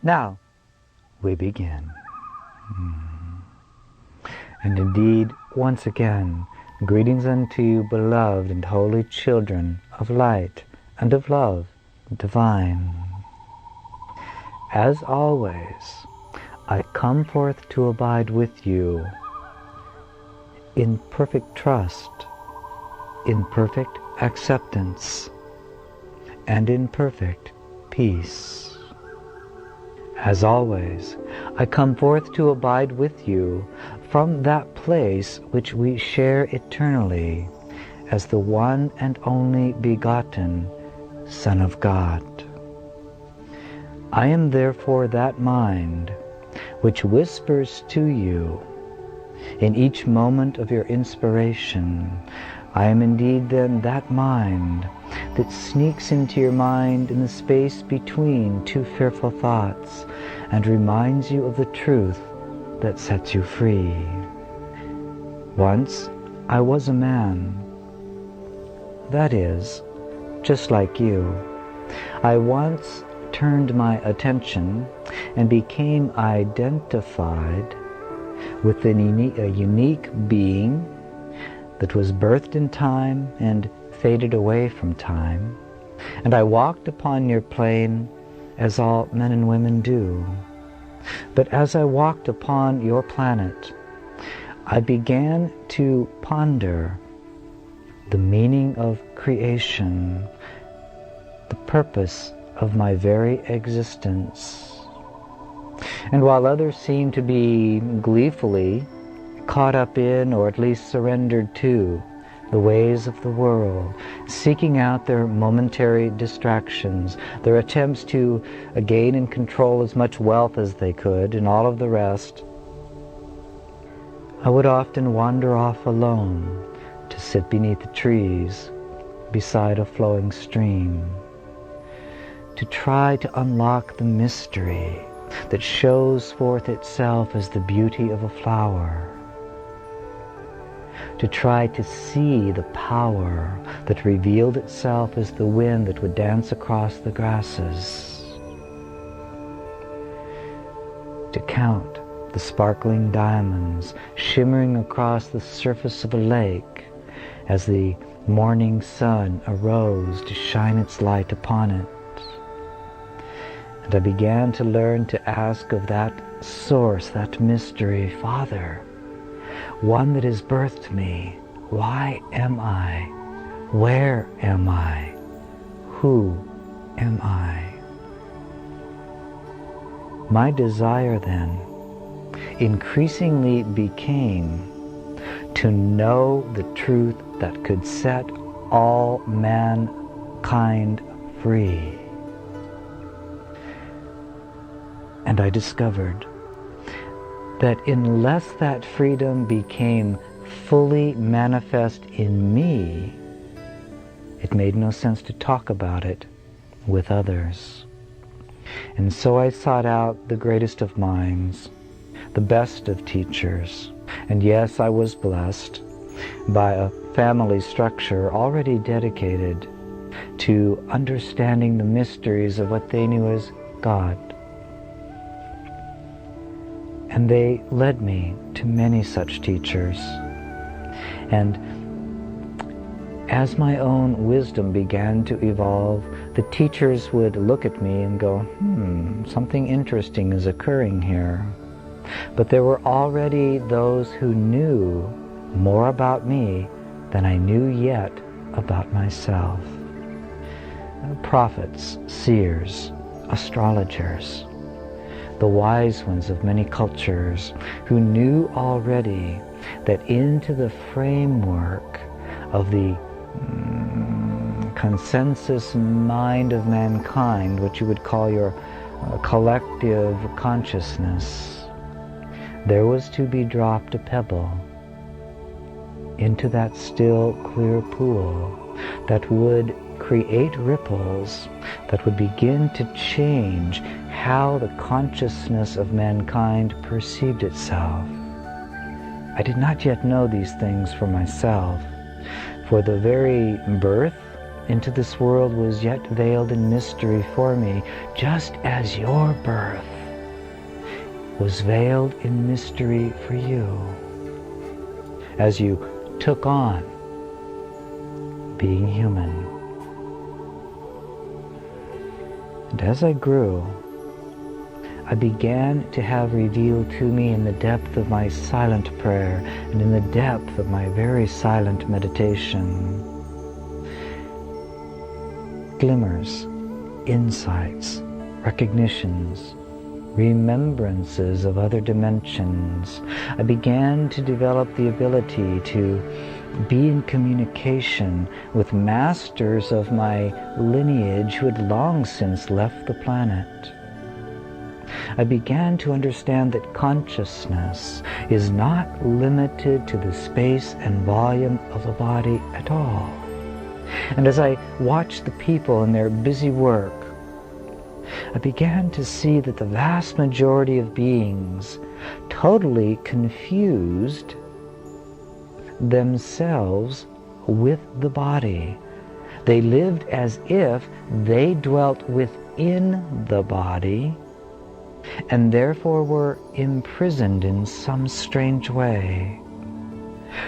Now, we begin. And indeed, once again, greetings unto you, beloved and holy children of light and of love divine. As always, I come forth to abide with you in perfect trust, in perfect acceptance, and in perfect peace. As always, I come forth to abide with you from that place which we share eternally as the one and only begotten Son of God. I am therefore that mind which whispers to you in each moment of your inspiration. I am indeed then that mind that sneaks into your mind in the space between two fearful thoughts and reminds you of the truth that sets you free. Once I was a man, that is, just like you. I once turned my attention and became identified with a unique being that was birthed in time and faded away from time, and I walked upon your plane as all men and women do. But as I walked upon your planet, I began to ponder the meaning of creation, the purpose of my very existence. And while others seem to be gleefully caught up in, or at least surrendered to, the ways of the world, seeking out their momentary distractions, their attempts to gain and control as much wealth as they could, and all of the rest, I would often wander off alone to sit beneath the trees beside a flowing stream, to try to unlock the mystery that shows forth itself as the beauty of a flower, to try to see the power that revealed itself as the wind that would dance across the grasses, to count the sparkling diamonds shimmering across the surface of a lake as the morning sun arose to shine its light upon it. And I began to learn to ask of that source, that mystery, Father, one that has birthed me, why am I? Where am I? Who am I? My desire then increasingly became to know the truth that could set all mankind free. And I discovered that unless that freedom became fully manifest in me, it made no sense to talk about it with others. And so I sought out the greatest of minds, the best of teachers. And yes, I was blessed by a family structure already dedicated to understanding the mysteries of what they knew as God. And they led me to many such teachers. And as my own wisdom began to evolve, the teachers would look at me and go, something interesting is occurring here. But there were already those who knew more about me than I knew yet about myself. Prophets, seers, astrologers, the wise ones of many cultures who knew already that into the framework of the consensus mind of mankind, what you would call your collective consciousness, there was to be dropped a pebble into that still, clear pool that would create ripples that would begin to change how the consciousness of mankind perceived itself. I did not yet know these things for myself, for the very birth into this world was yet veiled in mystery for me, just as your birth was veiled in mystery for you, as you took on being human. And as I grew, I began to have revealed to me in the depth of my silent prayer and in the depth of my very silent meditation, glimmers, insights, recognitions, remembrances of other dimensions. I began to develop the ability to be in communication with masters of my lineage who had long since left the planet. I began to understand that consciousness is not limited to the space and volume of a body at all. And as I watched the people in their busy work, I began to see that the vast majority of beings totally confused themselves with the body. They lived as if they dwelt within the body and therefore were imprisoned in some strange way.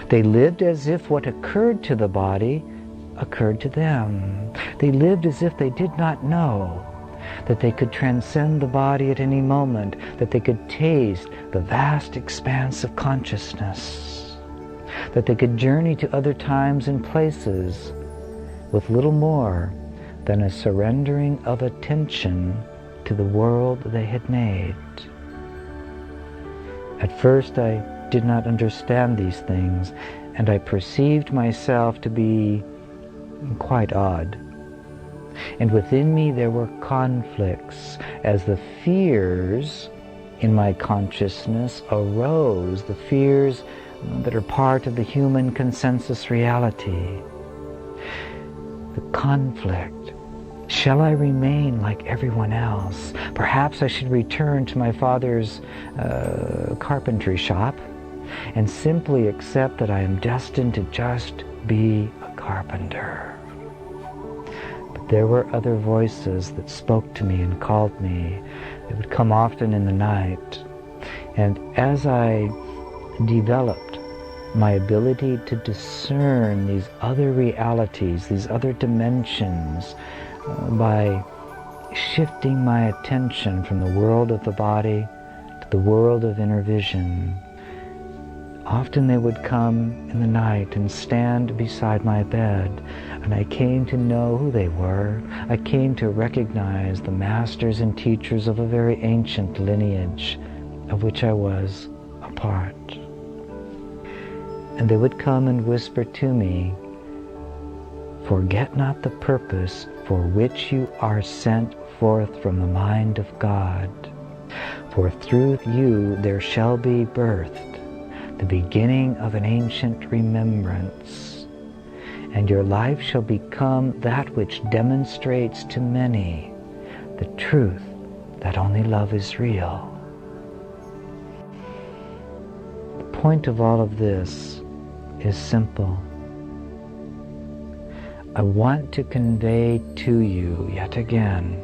They lived as if what occurred to the body occurred to them. They lived as if they did not know that they could transcend the body at any moment, that they could taste the vast expanse of consciousness, that they could journey to other times and places with little more than a surrendering of attention to the world they had made. At first I did not understand these things, and I perceived myself to be quite odd. And within me there were conflicts as the fears in my consciousness arose, the fears that are part of the human consensus reality. The conflict. Shall I remain like everyone else? Perhaps I should return to my father's carpentry shop and simply accept that I am destined to just be a carpenter. But there were other voices that spoke to me and called me. They would come often in the night. And as I developed my ability to discern these other realities, these other dimensions, by shifting my attention from the world of the body to the world of inner vision, often they would come in the night and stand beside my bed, and I came to know who they were. I came to recognize the masters and teachers of a very ancient lineage of which I was a part. And they would come and whisper to me, "Forget not the purpose for which you are sent forth from the mind of God. For through you there shall be birthed the beginning of an ancient remembrance, and your life shall become that which demonstrates to many the truth that only love is real." The point of all of this is simple. I want to convey to you yet again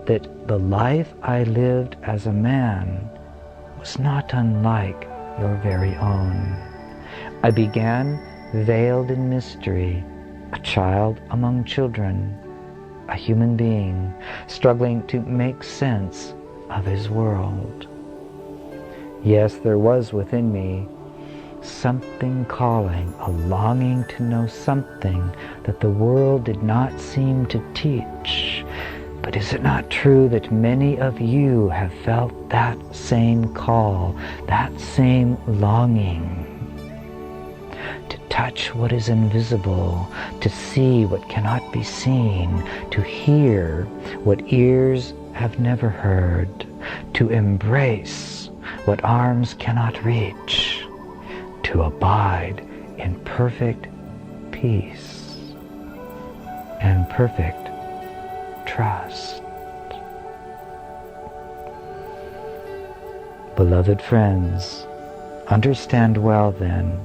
that the life I lived as a man was not unlike your very own. I began veiled in mystery, a child among children, a human being struggling to make sense of his world. Yes, there was within me something calling, a longing to know something that the world did not seem to teach. But is it not true that many of you have felt that same call, that same longing to touch what is invisible, to see what cannot be seen, to hear what ears have never heard, to embrace what arms cannot reach, to abide in perfect peace and perfect trust? Beloved friends, understand well then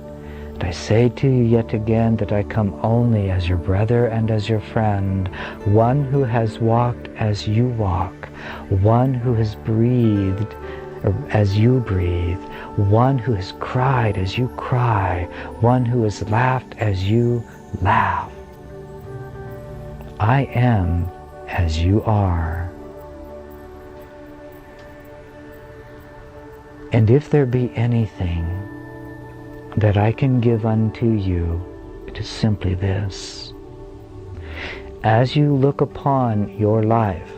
But I say to you yet again that I come only as your brother and as your friend, one who has walked as you walk, one who has breathed as you breathe, one who has cried as you cry, one who has laughed as you laugh. I am as you are. And if there be anything that I can give unto you, it is simply this. As you look upon your life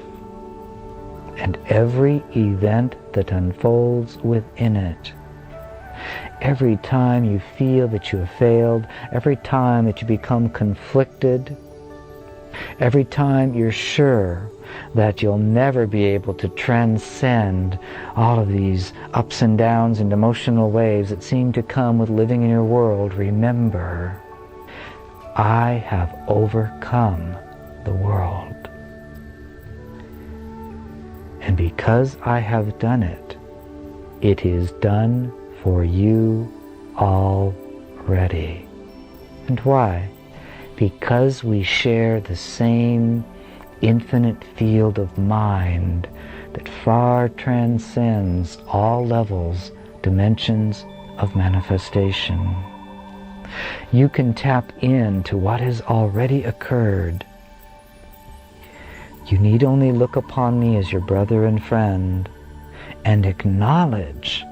and every event that unfolds within it, every time you feel that you have failed, every time that you become conflicted, every time you're sure that you'll never be able to transcend all of these ups and downs and emotional waves that seem to come with living in your world, remember, I have overcome the world. And because I have done it, it is done for you already. And why? Because we share the same infinite field of mind that far transcends all levels, dimensions of manifestation. You can tap into what has already occurred. You need only look upon me as your brother and friend and acknowledge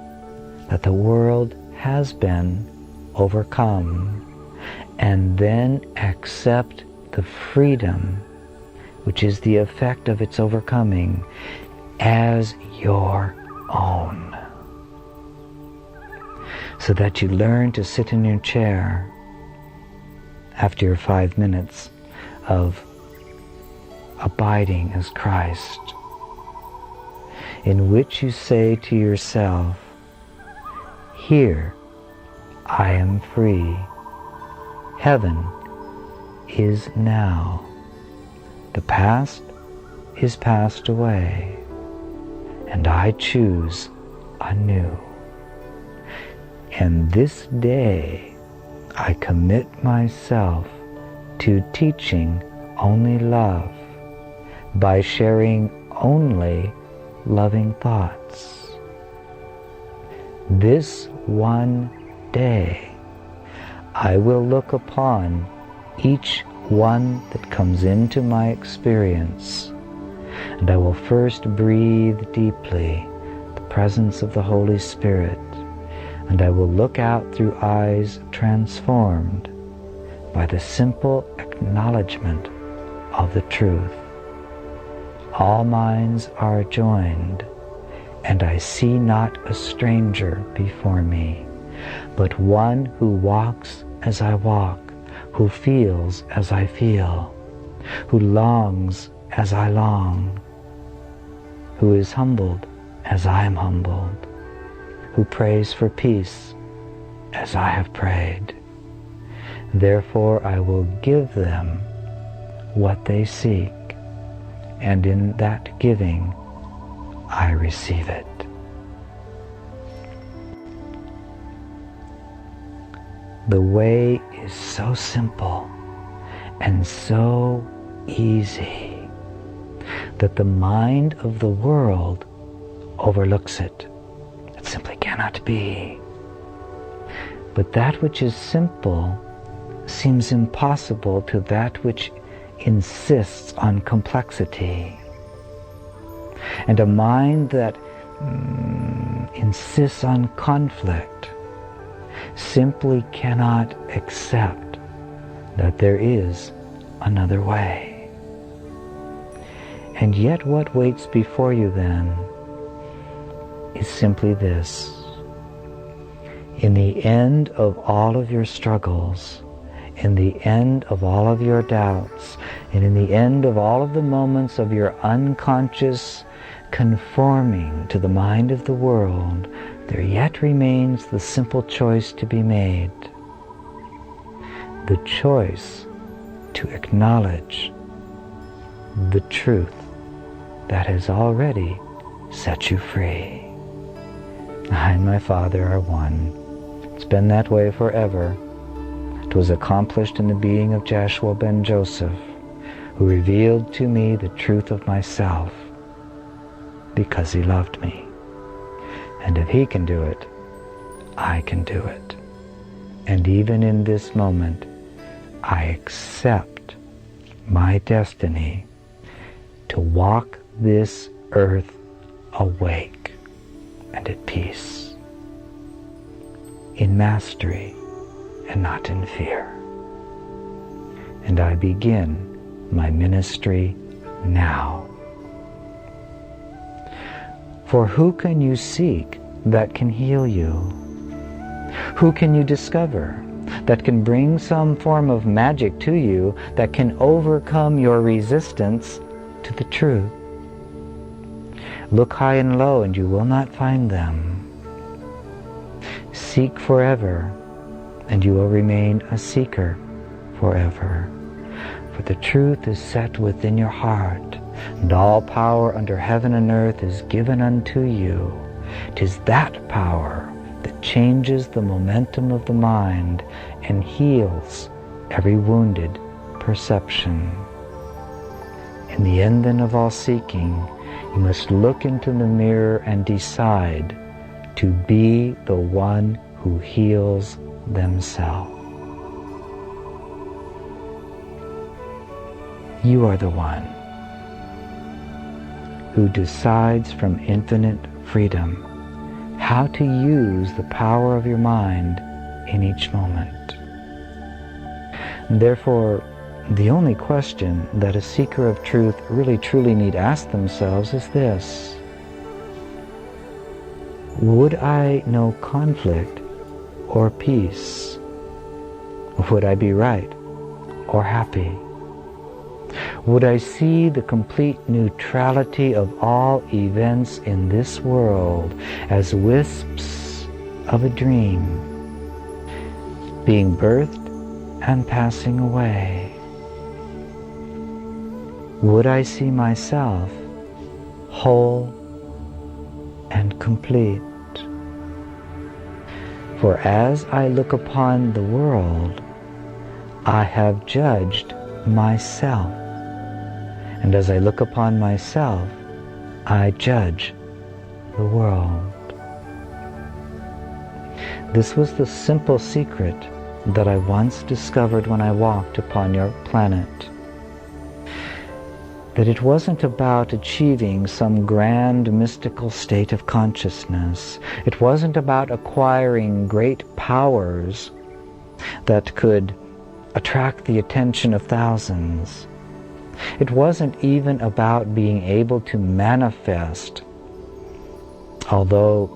that the world has been overcome, and then accept the freedom which is the effect of its overcoming as your own. So that you learn to sit in your chair after your 5 minutes of abiding as Christ, in which you say to yourself, here I am free. Heaven is now. The past is passed away, and I choose anew. And this day I commit myself to teaching only love by sharing only loving thoughts. This one day I will look upon each one that comes into my experience, and I will first breathe deeply the presence of the Holy Spirit, and I will look out through eyes transformed by the simple acknowledgement of the truth. All minds are joined, and I see not a stranger before me, but one who walks as I walk, who feels as I feel, who longs as I long, who is humbled as I am humbled, who prays for peace as I have prayed. Therefore I will give them what they seek, and in that giving I receive it. The way is so simple and so easy that the mind of the world overlooks it. It simply cannot be. But that which is simple seems impossible to that which insists on complexity. And a mind that insists on conflict simply cannot accept that there is another way. And yet what waits before you then is simply this. In the end of all of your struggles, in the end of all of your doubts, and in the end of all of the moments of your unconscious conforming to the mind of the world, there yet remains the simple choice to be made. The choice to acknowledge the truth that has already set you free. I and my Father are one. It's been that way forever 'Twas accomplished in the being of Jeshua ben Joseph, who revealed to me the truth of myself, because he loved me. And if he can do it, I can do it. And even in this moment, I accept my destiny to walk this earth awake and at peace, in mastery and not in fear. And I begin my ministry now. For who can you seek that can heal you? Who can you discover that can bring some form of magic to you that can overcome your resistance to the truth? Look high and low and you will not find them. Seek forever and you will remain a seeker forever. For the truth is set within your heart, and all power under heaven and earth is given unto you. 'Tis that power that changes the momentum of the mind and heals every wounded perception. In the end then of all seeking, you must look into the mirror and decide to be the one who heals themselves. You are the one who decides from infinite freedom how to use the power of your mind in each moment. And therefore, the only question that a seeker of truth really truly need ask themselves is this: would I know conflict or peace? Would I be right or happy? Would I see the complete neutrality of all events in this world as wisps of a dream, being birthed and passing away? Would I see myself whole and complete? For as I look upon the world, I have judged myself. And as I look upon myself, I judge the world. This was the simple secret that I once discovered when I walked upon your planet. That it wasn't about achieving some grand mystical state of consciousness. It wasn't about acquiring great powers that could attract the attention of thousands. It wasn't even about being able to manifest, although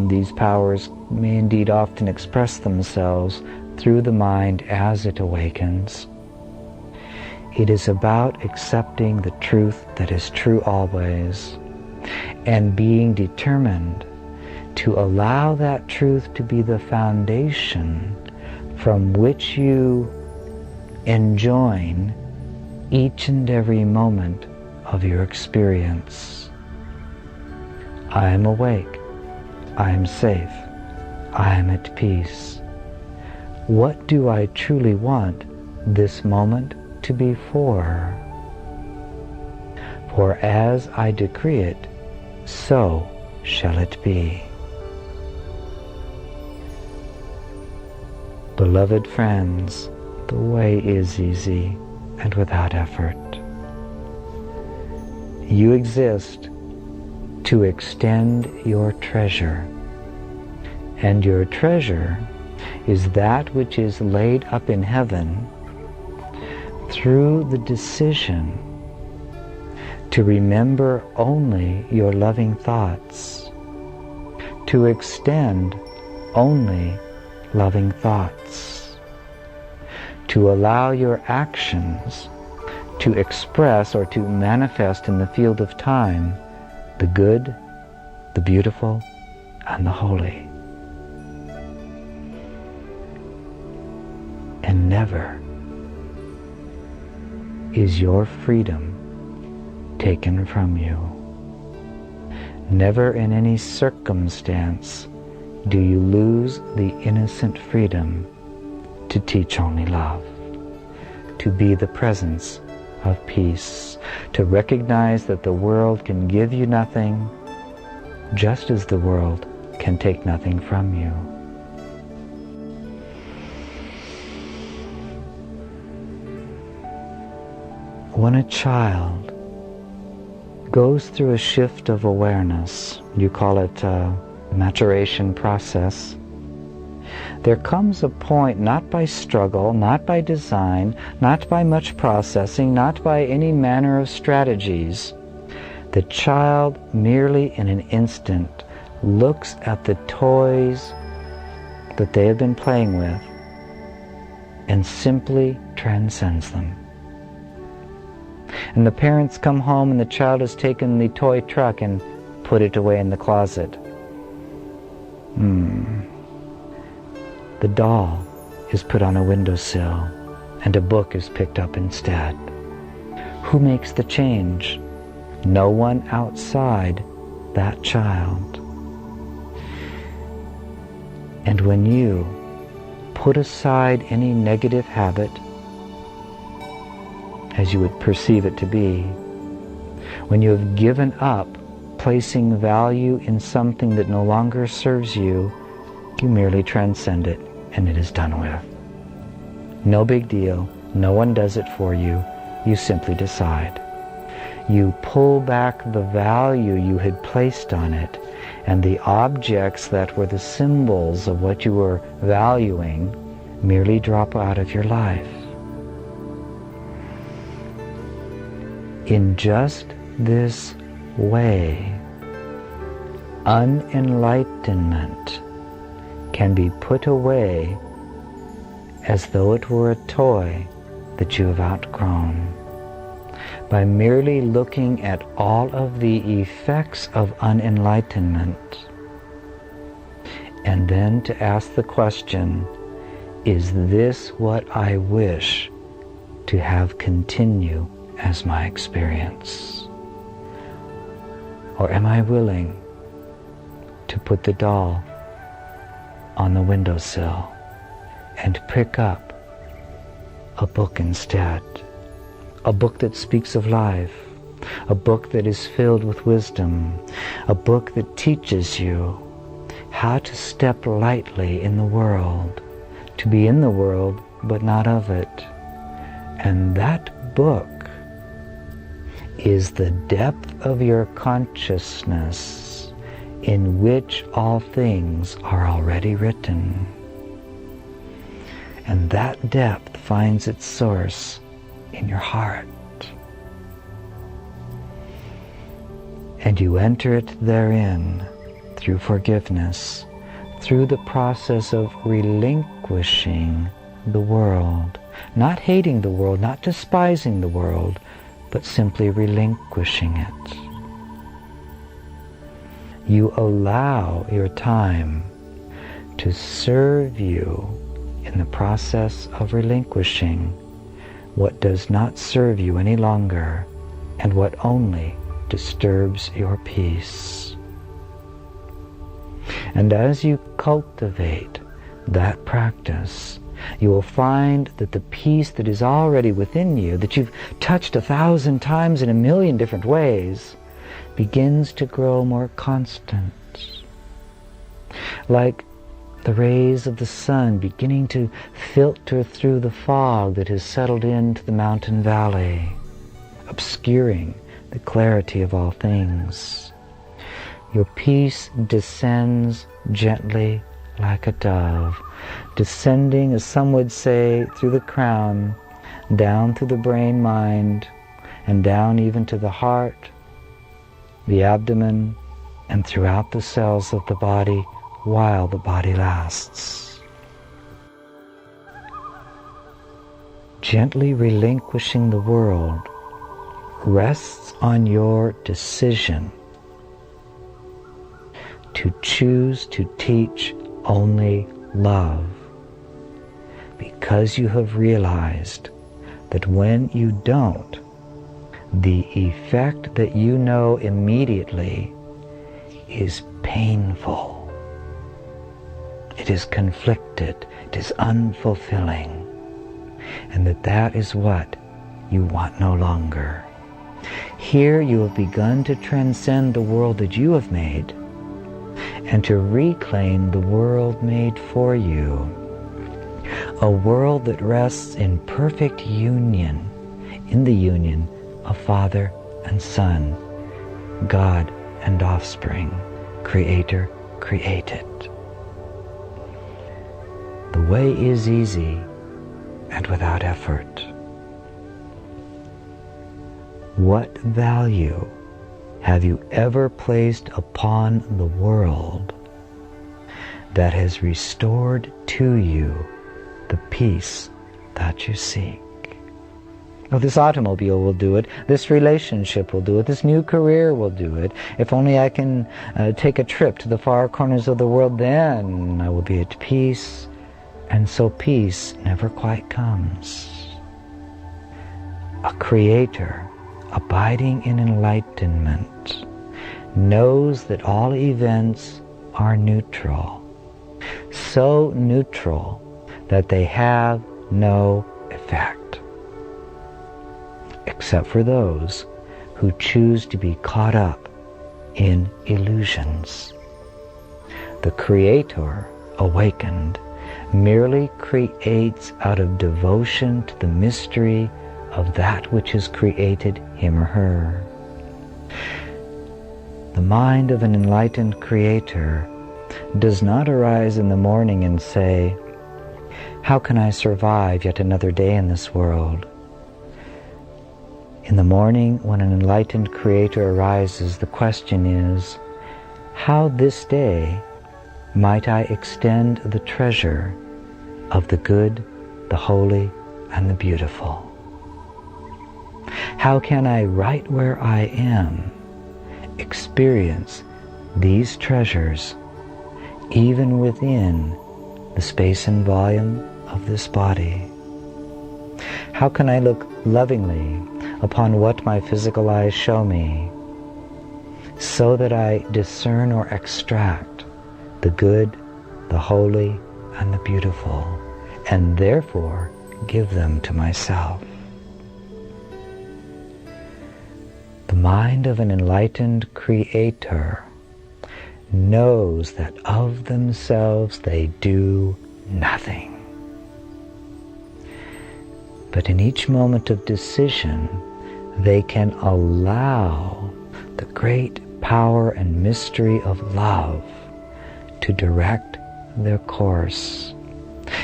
these powers may indeed often express themselves through the mind as it awakens. It is about accepting the truth that is true always, and being determined to allow that truth to be the foundation from which you enjoin each and every moment of your experience. I am awake. I am safe. I am at peace. What do I truly want this moment to be for? For as I decree it, so shall it be. Beloved friends, the way is easy and without effort. You exist to extend your treasure, and your treasure is that which is laid up in heaven through the decision to remember only your loving thoughts, to extend only loving thoughts, to allow your actions to express or to manifest in the field of time the good, the beautiful, and the holy. And never is your freedom taken from you. Never in any circumstance do you lose the innocent freedom to teach only love, to be the presence of peace, to recognize that the world can give you nothing, just as the world can take nothing from you. When a child goes through a shift of awareness, you call it a maturation process, there comes a point, not by struggle, not by design, not by much processing, not by any manner of strategies. The child merely in an instant looks at the toys that they have been playing with and simply transcends them. And the parents come home and the child has taken the toy truck and put it away in the closet. The doll is put on a windowsill and a book is picked up instead. Who makes the change? No one outside that child. And when you put aside any negative habit, as you would perceive it to be, when you have given up placing value in something that no longer serves you, you merely transcend it and it is done with. No big deal. No one does it for you. You simply decide. You pull back the value you had placed on it, and the objects that were the symbols of what you were valuing merely drop out of your life. In just this way, unenlightenment can be put away as though it were a toy that you have outgrown, by merely looking at all of the effects of unenlightenment, and then to ask the question, is this what I wish to have continue as my experience? Or am I willing to put the doll on the windowsill and pick up a book instead? A book that speaks of life, a book that is filled with wisdom, a book that teaches you how to step lightly in the world, to be in the world but not of it. And that book is the depth of your consciousness in which all things are already written. And that depth finds its source in your heart. And you enter it therein through forgiveness, through the process of relinquishing the world, not hating the world, not despising the world, but simply relinquishing it. You allow your time to serve you in the process of relinquishing what does not serve you any longer and what only disturbs your peace. And as you cultivate that practice, you will find that the peace that is already within you, that you've touched 1,000 times in 1,000,000 different ways, begins to grow more constant. Like the rays of the sun beginning to filter through the fog that has settled into the mountain valley, obscuring the clarity of all things. Your peace descends gently like a dove, descending, as some would say, through the crown, down through the brain, mind, and down even to the heart, the abdomen, and throughout the cells of the body while the body lasts. Gently relinquishing the world rests on your decision to choose to teach only love, because you have realized that when you don't, the effect that you know immediately is painful it is conflicted, it is unfulfilling, and that is what you want no longer. Here you have begun to transcend the world that you have made and to reclaim the world made for you, a world that rests in perfect union, in the union of Father and Son, God and offspring, Creator, created. The way is easy and without effort. What value have you ever placed upon the world that has restored to you the peace that you seek? Oh, this automobile will do it. This relationship will do it. This new career will do it. If only I can take a trip to the far corners of the world, then I will be at peace. And so peace never quite comes. A creator abiding in enlightenment knows that all events are neutral, so neutral that they have no effect, except for those who choose to be caught up in illusions. The Creator, awakened, merely creates out of devotion to the mystery of that which has created him or her. The mind of an enlightened Creator does not arise in the morning and say, "How can I survive yet another day in this world?" In the morning, when an enlightened Creator arises, the question is, how this day might I extend the treasure of the good, the holy, and the beautiful? How can I, right where I am, experience these treasures even within the space and volume of this body? How can I look lovingly upon what my physical eyes show me, so that I discern or extract the good, the holy, and the beautiful, and therefore give them to myself? The mind of an enlightened Creator knows that of themselves they do nothing. But in each moment of decision, they can allow the great power and mystery of love to direct their course.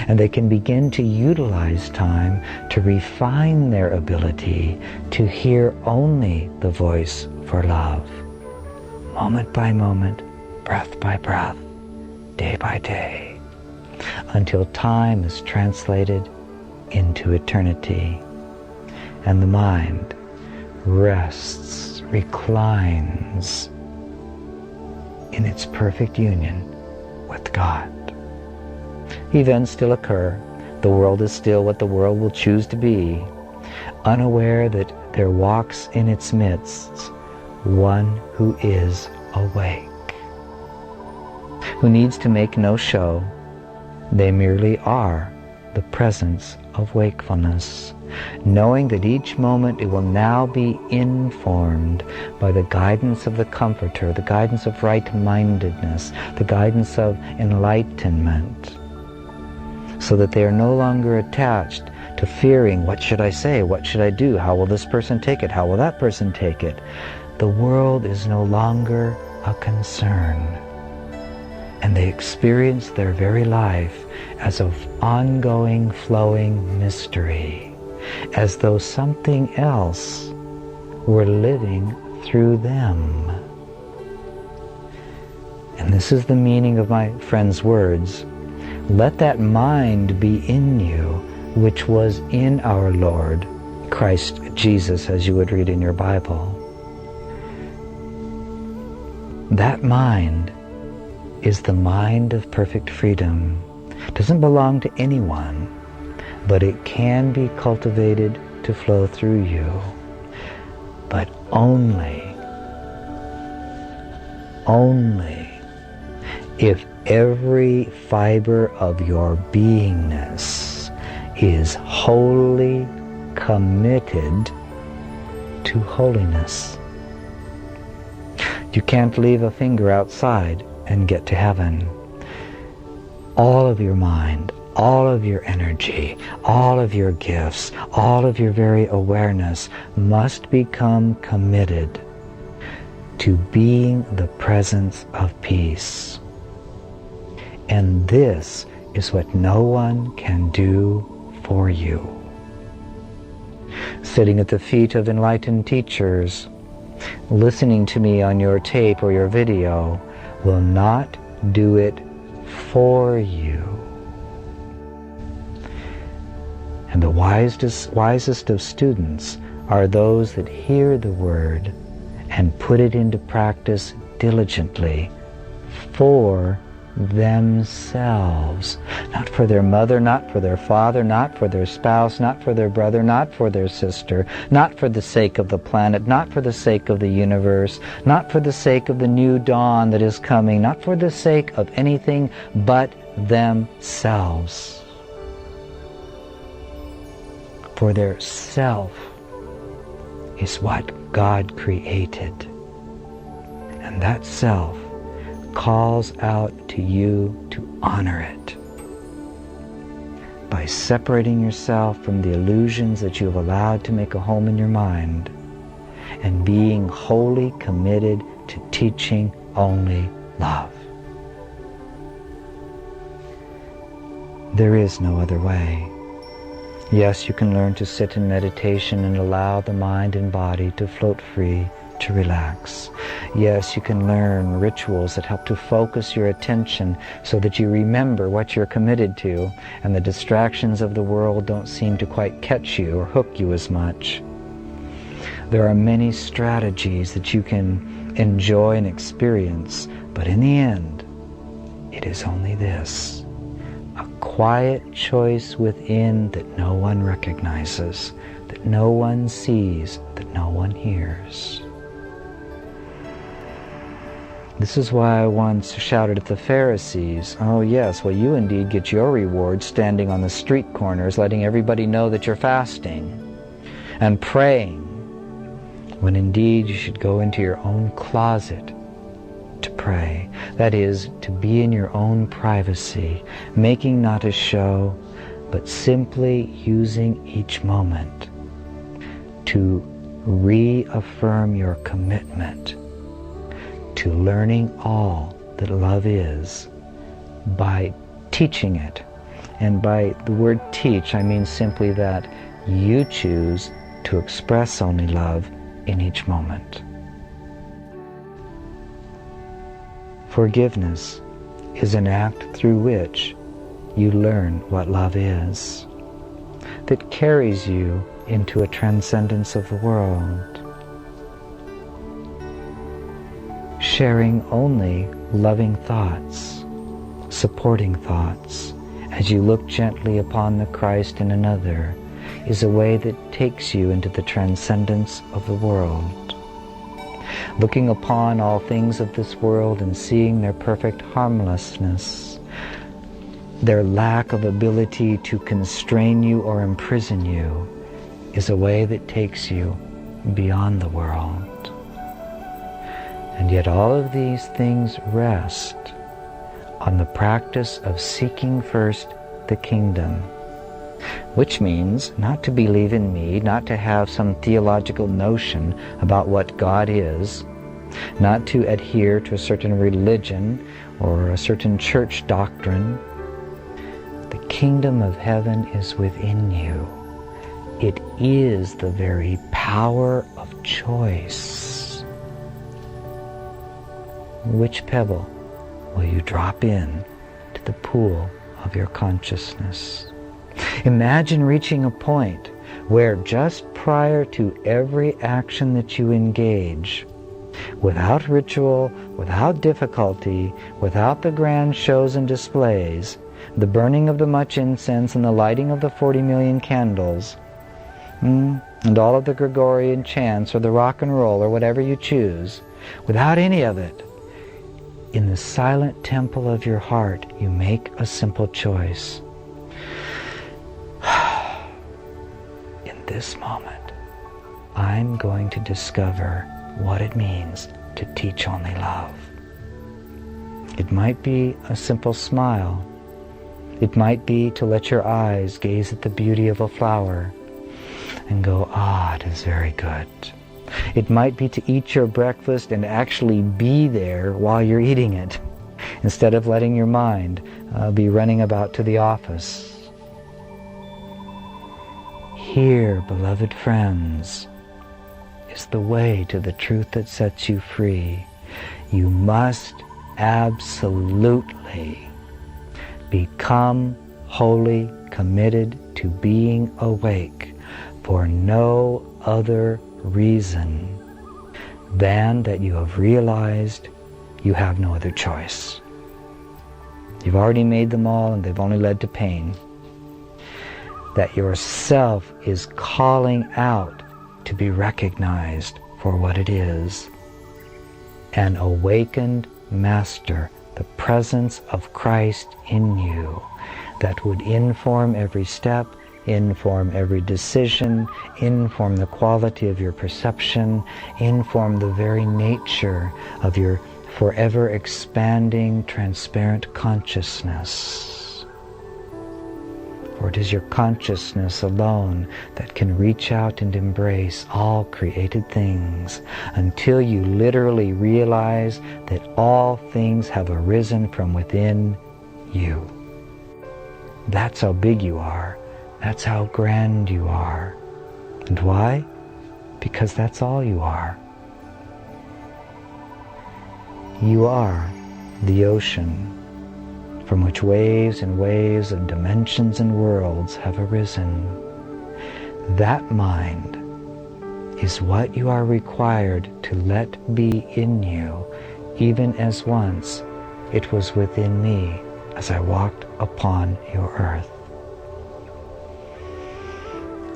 And they can begin to utilize time to refine their ability to hear only the voice for love, moment by moment, breath by breath, day by day, until time is translated into eternity, and the mind rests, reclines in its perfect union with God. Events still occur. The world is still what the world will choose to be, unaware that there walks in its midst one who is awake, who needs to make no show. They merely are the presence of wakefulness, knowing that each moment it will now be informed by the guidance of the Comforter, the guidance of right-mindedness, the guidance of enlightenment, so that they are no longer attached to fearing, what should I say, what should I do, how will this person take it, how will that person take it. The world is no longer a concern, and they experience their very life as of ongoing, flowing mystery, as though something else were living through them. And this is the meaning of my friend's words. Let that mind be in you, which was in our Lord, Christ Jesus, as you would read in your Bible. That mind is the mind of perfect freedom. It doesn't belong to anyone, but it can be cultivated to flow through you. But only if every fiber of your beingness is wholly committed to holiness. You can't leave a finger outside and get to heaven. All of your mind, all of your energy, all of your gifts, all of your very awareness must become committed to being the presence of peace. And this is what no one can do for you. Sitting at the feet of enlightened teachers, listening to me on your tape or your video will not do it for you. And the wisest of students are those that hear the word and put it into practice diligently for themselves. Not for their mother, not for their father, not for their spouse, not for their brother, not for their sister, not for the sake of the planet, not for the sake of the universe, not for the sake of the new dawn that is coming, not for the sake of anything but themselves. For their self is what God created. And that self calls out to you to honor it by separating yourself from the illusions that you have allowed to make a home in your mind and being wholly committed to teaching only love. There is no other way. Yes, you can learn to sit in meditation and allow the mind and body to float free, to relax. Yes, you can learn rituals that help to focus your attention so that you remember what you're committed to and the distractions of the world don't seem to quite catch you or hook you as much. There are many strategies that you can enjoy and experience, but in the end, it is only this: a quiet choice within that no one recognizes, that no one sees, that no one hears. This is why I once shouted at the Pharisees, "Oh yes, well you indeed get your reward standing on the street corners letting everybody know that you're fasting and praying, when indeed you should go into your own closet to pray." That is, to be in your own privacy, making not a show, but simply using each moment to reaffirm your commitment to learning all that love is by teaching it. And by the word teach, I mean simply that you choose to express only love in each moment. Forgiveness is an act through which you learn what love is, that carries you into a transcendence of the world. Sharing only loving thoughts, supporting thoughts, as you look gently upon the Christ in another, is a way that takes you into the transcendence of the world. Looking upon all things of this world and seeing their perfect harmlessness, their lack of ability to constrain you or imprison you, is a way that takes you beyond the world. And yet all of these things rest on the practice of seeking first the kingdom, which means not to believe in me, not to have some theological notion about what God is, not to adhere to a certain religion or a certain church doctrine. The kingdom of heaven is within you. It is the very power of choice. Which pebble will you drop in to the pool of your consciousness? Imagine reaching a point where just prior to every action that you engage, without ritual, without difficulty, without the grand shows and displays, the burning of the much incense and the lighting of the 40 million candles, and all of the Gregorian chants or the rock and roll or whatever you choose, without any of it, in the silent temple of your heart, you make a simple choice. In this moment, I'm going to discover what it means to teach only love. It might be a simple smile. It might be to let your eyes gaze at the beauty of a flower and go, ah, it is very good. It might be to eat your breakfast and actually be there while you're eating it, instead of letting your mind be running about to the office. Here, beloved friends, is the way to the truth that sets you free. You must absolutely become wholly committed to being awake for no other reason than that you have realized you have no other choice. You've already made them all and they've only led to pain. That yourself is calling out to be recognized for what it is. An awakened master, the presence of Christ in you that would inform every step, inform every decision, inform the quality of your perception, inform the very nature of your forever expanding, transparent consciousness. For it is your consciousness alone that can reach out and embrace all created things until you literally realize that all things have arisen from within you. That's how big you are. That's how grand you are. And why? Because that's all you are. You are the ocean from which waves and waves of dimensions and worlds have arisen. That mind is what you are required to let be in you, even as once it was within me as I walked upon your earth.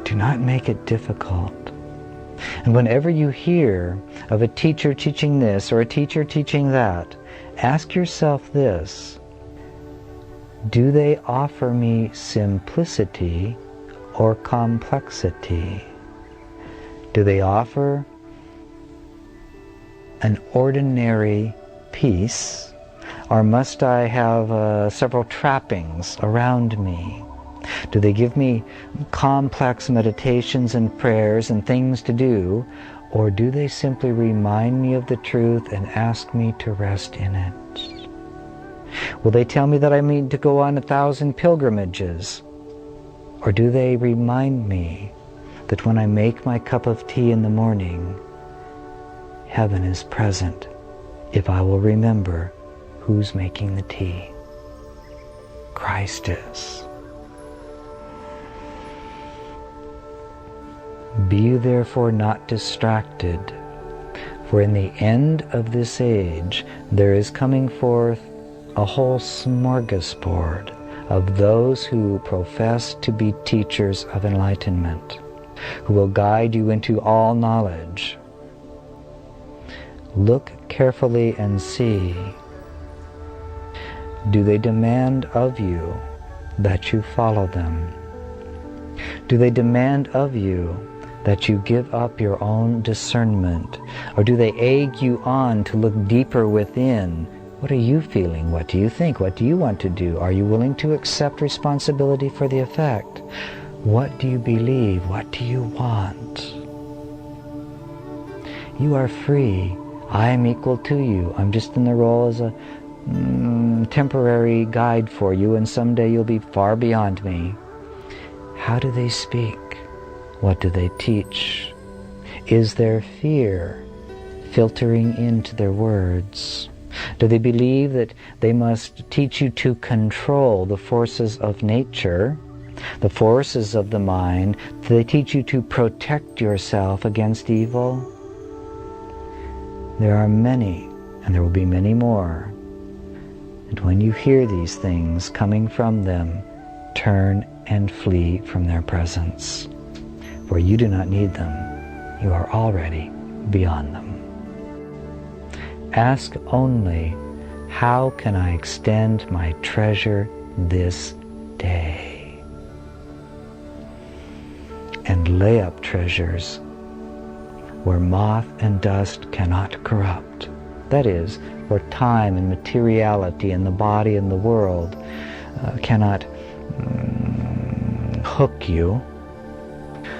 Do not make it difficult. And whenever you hear of a teacher teaching this or a teacher teaching that, ask yourself this: do they offer me simplicity or complexity? Do they offer an ordinary peace, or must I have several trappings around me? Do they give me complex meditations and prayers and things to do, or do they simply remind me of the truth and ask me to rest in it? Will they tell me that I need to go on 1,000 pilgrimages? Or do they remind me that when I make my cup of tea in the morning, heaven is present if I will remember who's making the tea? Christ is. Be you therefore not distracted, for in the end of this age there is coming forth a whole smorgasbord of those who profess to be teachers of enlightenment, who will guide you into all knowledge. Look carefully and see. Do they demand of you that you follow them? Do they demand of you that you give up your own discernment? Or do they egg you on to look deeper within? What are you feeling? What do you think? What do you want to do? Are you willing to accept responsibility for the effect? What do you believe? What do you want? You are free. I am equal to you. I'm just in the role as a temporary guide for you, and someday you'll be far beyond me. How do they speak? What do they teach? Is there fear filtering into their words? Do they believe that they must teach you to control the forces of nature, the forces of the mind? Do they teach you to protect yourself against evil? There are many, and there will be many more. And when you hear these things coming from them, turn and flee from their presence. For you do not need them. You are already beyond them. Ask only how can I extend my treasure this day? And lay up treasures where moth and dust cannot corrupt. That is, where time and materiality and the body and the world cannot hook you,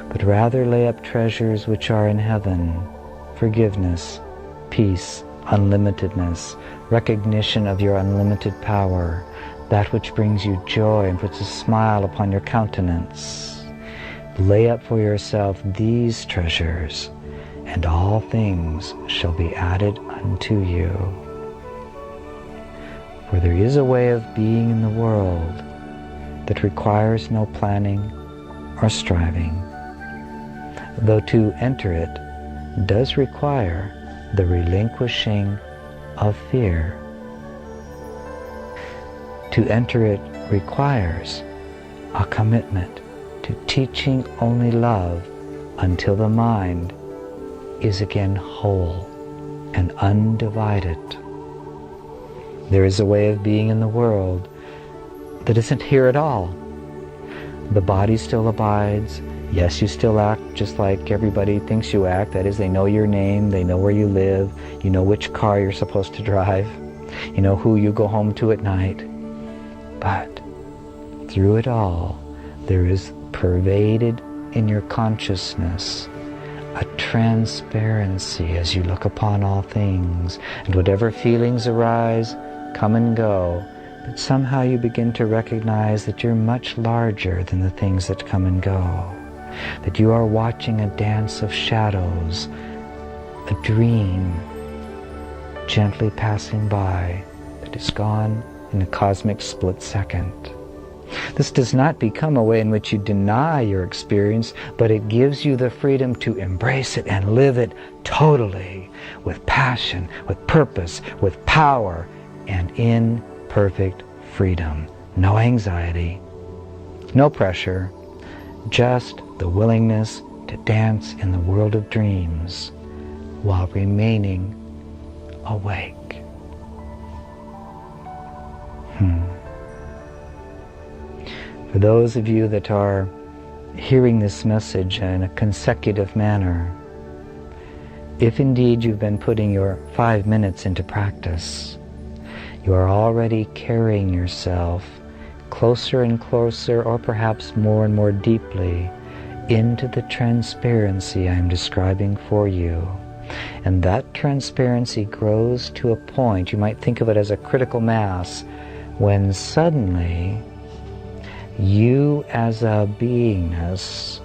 but rather lay up treasures which are in heaven: forgiveness, peace, unlimitedness, recognition of your unlimited power, that which brings you joy and puts a smile upon your countenance. Lay up for yourself these treasures, and all things shall be added unto you. For there is a way of being in the world that requires no planning or striving, though to enter it does require the relinquishing of fear. To enter it requires a commitment to teaching only love until the mind is again whole and undivided. There is a way of being in the world that isn't here at all. The body still abides. Yes, you still act just like everybody thinks you act. That is, they know your name, they know where you live, you know which car you're supposed to drive, you know who you go home to at night. But through it all, there is pervaded in your consciousness a transparency as you look upon all things, and whatever feelings arise, come and go, but somehow you begin to recognize that you're much larger than the things that come and go, that you are watching a dance of shadows, a dream gently passing by that is gone in a cosmic split second. This does not become a way in which you deny your experience, but it gives you the freedom to embrace it and live it totally, with passion, with purpose, with power, and in perfect freedom. No anxiety, no pressure, just the willingness to dance in the world of dreams while remaining awake. For those of you that are hearing this message in a consecutive manner, if indeed you've been putting your 5 minutes into practice, you are already carrying yourself closer and closer, or perhaps more and more deeply, into the transparency I'm describing for you. And that transparency grows to a point, you might think of it as a critical mass, when suddenly you as a beingness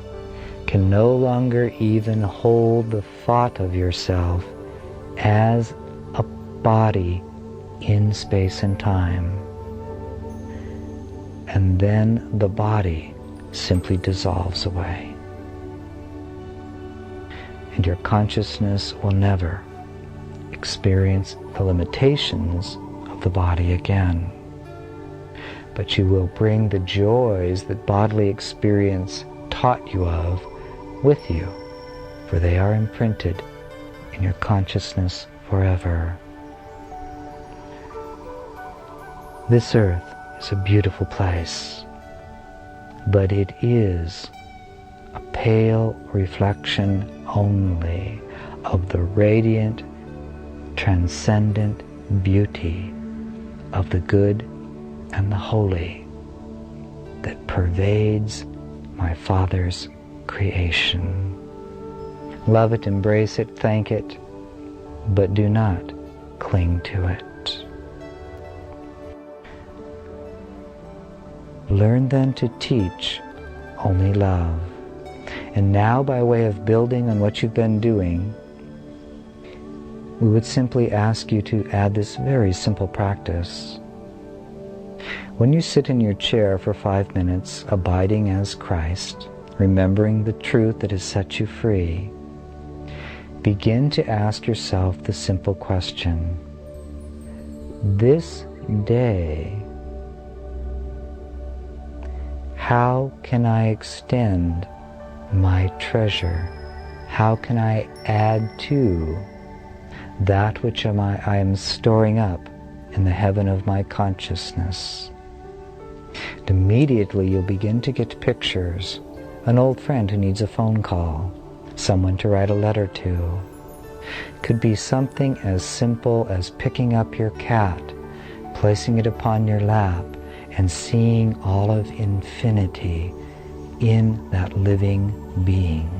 can no longer even hold the thought of yourself as a body in space and time. And then the body simply dissolves away. And your consciousness will never experience the limitations of the body again. But you will bring the joys that bodily experience taught you of with you, for they are imprinted in your consciousness forever. This earth is a beautiful place, but it is a pale reflection only of the radiant, transcendent beauty of the good and the holy that pervades my Father's creation. Love it, embrace it, thank it, but do not cling to it. Learn then to teach only love. And now, by way of building on what you've been doing, we would simply ask you to add this very simple practice. When you sit in your chair for 5 minutes, abiding as Christ, remembering the truth that has set you free, begin to ask yourself the simple question: this day, how can I extend my treasure? How can I add to that which I am storing up in the heaven of my consciousness. And immediately you'll begin to get pictures. An old friend who needs a phone call, someone to write a letter to. It could be something as simple as picking up your cat, placing it upon your lap, and seeing all of infinity in that living being,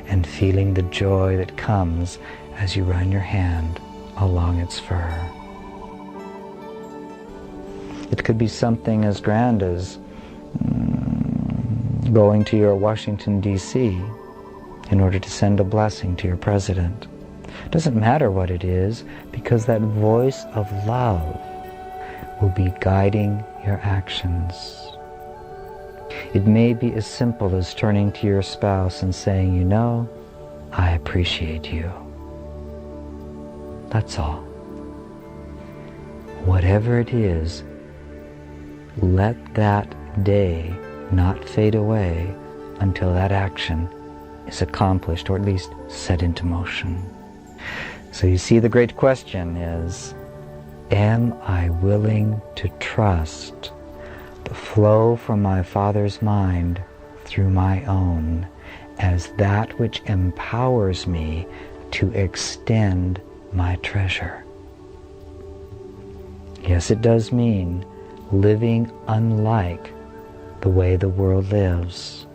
and feeling the joy that comes as you run your hand along its fur. It could be something as grand as going to your Washington, D.C. in order to send a blessing to your president. It doesn't matter what it is, because that voice of love will be guiding your actions. It may be as simple as turning to your spouse and saying, "You know, I appreciate you." That's all. Whatever it is, let that day not fade away until that action is accomplished, or at least set into motion. So you see, the great question is, am I willing to trust the flow from my Father's mind through my own as that which empowers me to extend my treasure? Yes, it does mean living unlike the way the world lives.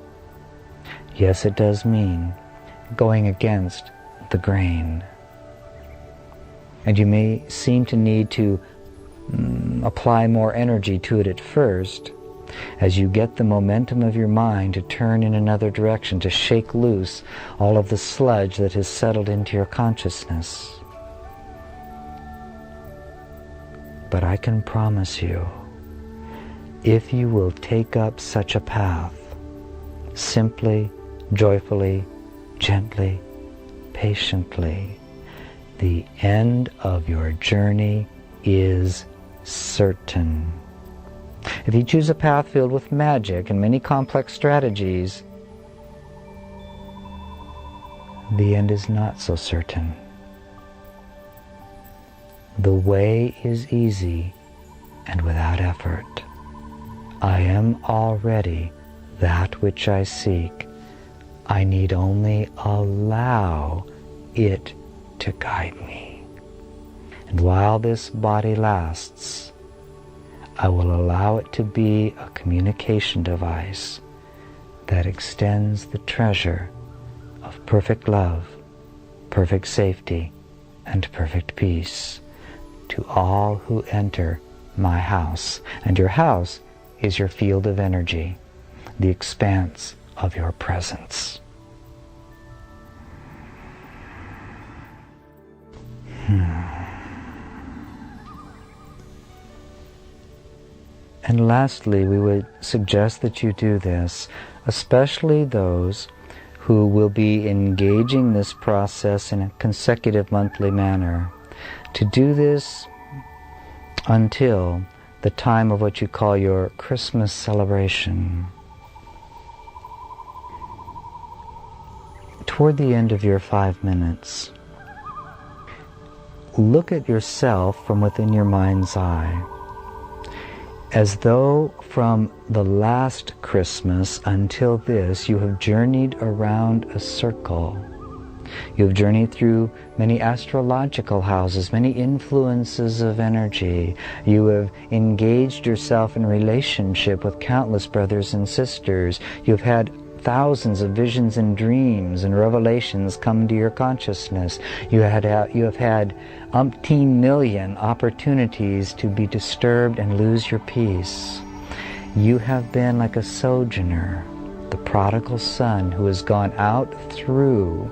Yes, it does mean going against the grain. And you may seem to need to apply more energy to it at first, as you get the momentum of your mind to turn in another direction, to shake loose all of the sludge that has settled into your consciousness. But I can promise you, if you will take up such a path, simply, joyfully, gently, patiently, the end of your journey is certain. If you choose a path filled with magic and many complex strategies, the end is not so certain. The way is easy and without effort. I am already that which I seek. I need only allow it to guide me. And while this body lasts, I will allow it to be a communication device that extends the treasure of perfect love, perfect safety, and perfect peace to all who enter my house. And your house is your field of energy, the expanse of your presence. And lastly, we would suggest that you do this, especially those who will be engaging this process in a consecutive monthly manner, to do this until the time of what you call your Christmas celebration. Toward the end of your 5 minutes, look at yourself from within your mind's eye, as though from the last Christmas until this you have journeyed around a circle. You have journeyed through many astrological houses, many influences of energy. You have engaged yourself in relationship with countless brothers and sisters. You've had thousands of visions and dreams and revelations come to your consciousness. You have had umpteen million opportunities to be disturbed and lose your peace. You have been like a sojourner, the prodigal son who has gone out through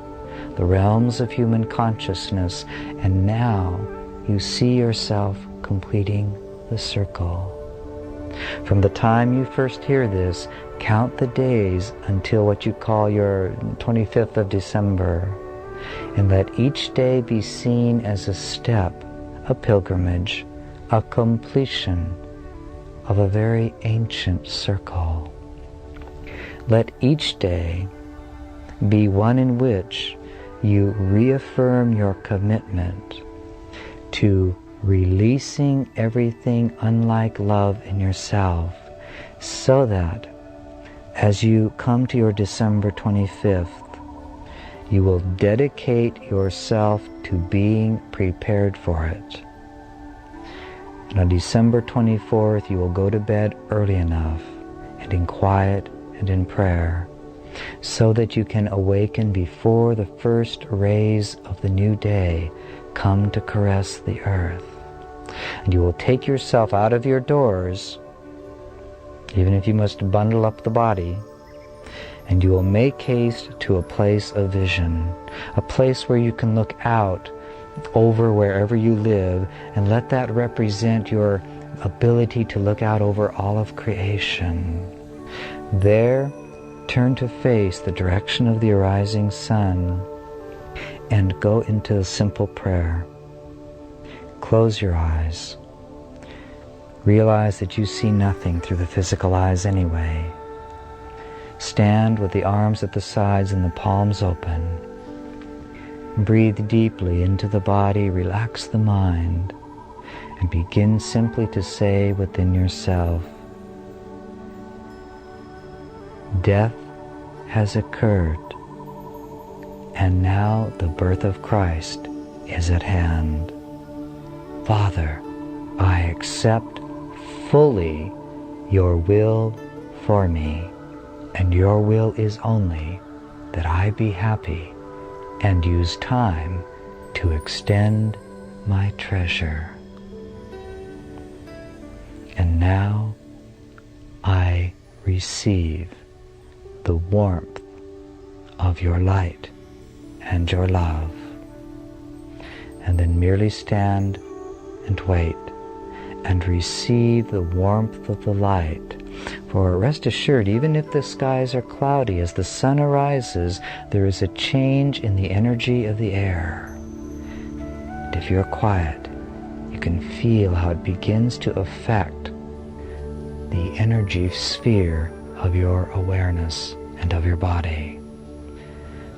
the realms of human consciousness, and now you see yourself completing the circle. From the time you first hear this, count the days until what you call your 25th of December, and let each day be seen as a step, a pilgrimage, a completion of a very ancient circle. Let each day be one in which you reaffirm your commitment to releasing everything unlike love in yourself, so that as you come to your December 25th, you will dedicate yourself to being prepared for it. And on December 24th, you will go to bed early enough and in quiet and in prayer, so that you can awaken before the first rays of the new day come to caress the earth. And you will take yourself out of your doors, even if you must bundle up the body, and you will make haste to a place of vision, a place where you can look out over wherever you live, and let that represent your ability to look out over all of creation. There, turn to face the direction of the arising sun and go into a simple prayer. Close your eyes. Realize that you see nothing through the physical eyes anyway. Stand with the arms at the sides and the palms open. Breathe deeply into the body, relax the mind, and begin simply to say within yourself, death has occurred, and now the birth of Christ is at hand. Father, I accept fully your will for me, and your will is only that I be happy and use time to extend my treasure. And now I receive the warmth of your light and your love. And then merely stand and wait and receive the warmth of the light. For rest assured, even if the skies are cloudy, as the sun arises, there is a change in the energy of the air. And if you're quiet, you can feel how it begins to affect the energy sphere of your awareness and of your body.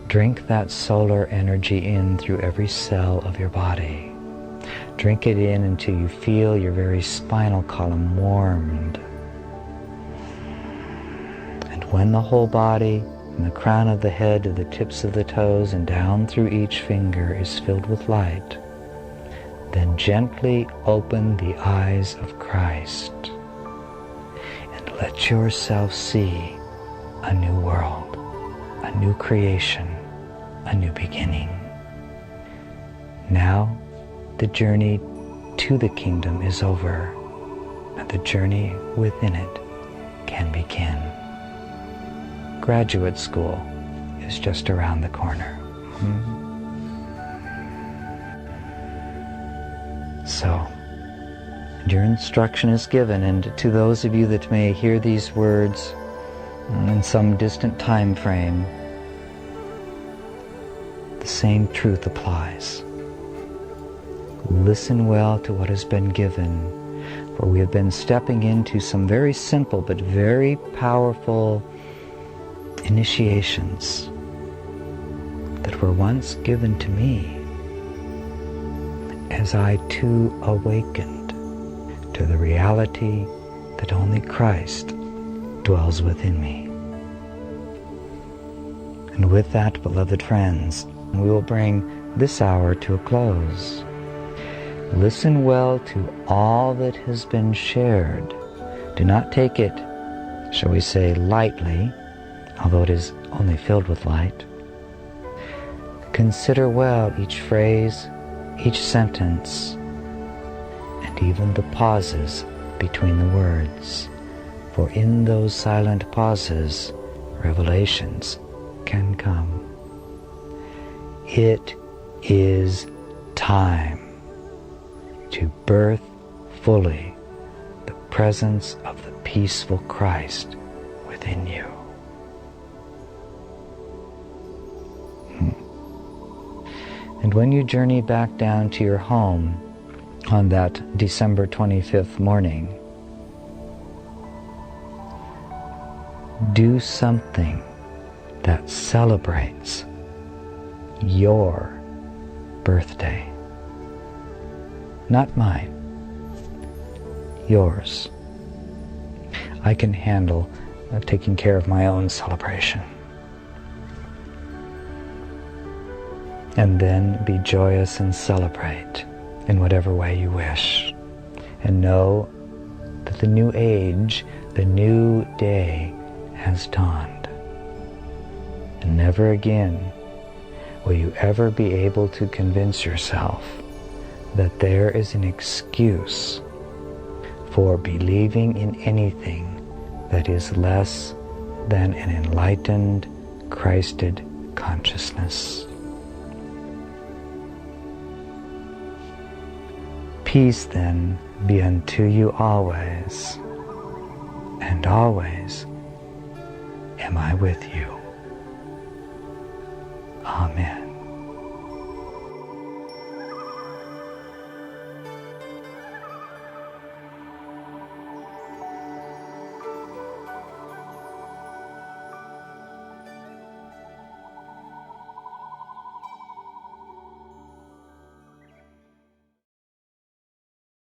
Drink that solar energy in through every cell of your body. Drink it in until you feel your very spinal column warmed. And when the whole body, from the crown of the head to the tips of the toes and down through each finger, is filled with light, then gently open the eyes of Christ and let yourself see a new world, a new creation, a new beginning. Now the journey to the kingdom is over, and the journey within it can begin. Graduate school is just around the corner. So, your instruction is given, and to those of you that may hear these words in some distant time frame, the same truth applies. Listen well to what has been given, for we have been stepping into some very simple but very powerful initiations that were once given to me as I too awakened to the reality that only Christ dwells within me. And with that, beloved friends, we will bring this hour to a close. Listen well to all that has been shared. Do not take it, shall we say, lightly, although it is only filled with light. Consider well each phrase, each sentence, and even the pauses between the words, for in those silent pauses, revelations can come. It is time to birth fully the presence of the peaceful Christ within you. And when you journey back down to your home on that December 25th morning, do something that celebrates your birthday. not mine, yours. I can handle taking care of my own celebration. And then be joyous and celebrate in whatever way you wish. And know that the new age, the new day has dawned. And never again will you ever be able to convince yourself that there is an excuse for believing in anything that is less than an enlightened, Christed consciousness. Peace then be unto you always, and always am I with you. Amen.